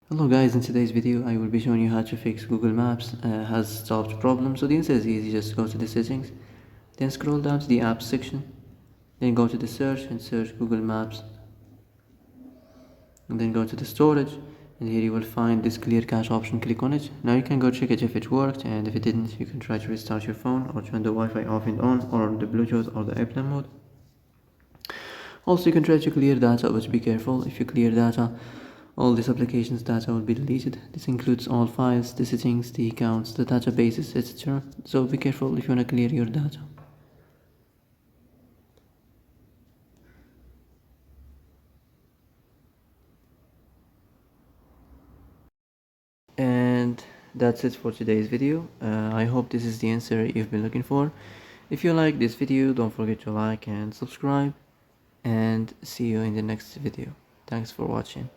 Hello guys, in today's video I will be showing you how to fix Google Maps has solved problem. So the answer is easy, just go to the settings, then scroll down to the apps section, then go to the search and search Google Maps, and then go to the storage, and here you will find this clear cache option. Click on it. Now you can go check it if it worked, and if it didn't you can try to restart your phone or turn the Wi-Fi off and on, or the Bluetooth or the airplane mode. Also you can try to clear data, but be careful. If you clear data, all this application's data will be deleted. This includes all files, the settings, the accounts, the databases, etc. So be careful if you want to clear your data. And that's it for today's video. I hope this is the answer you've been looking for. If you like this video, don't forget to like and subscribe, and see you in the next video. Thanks for watching.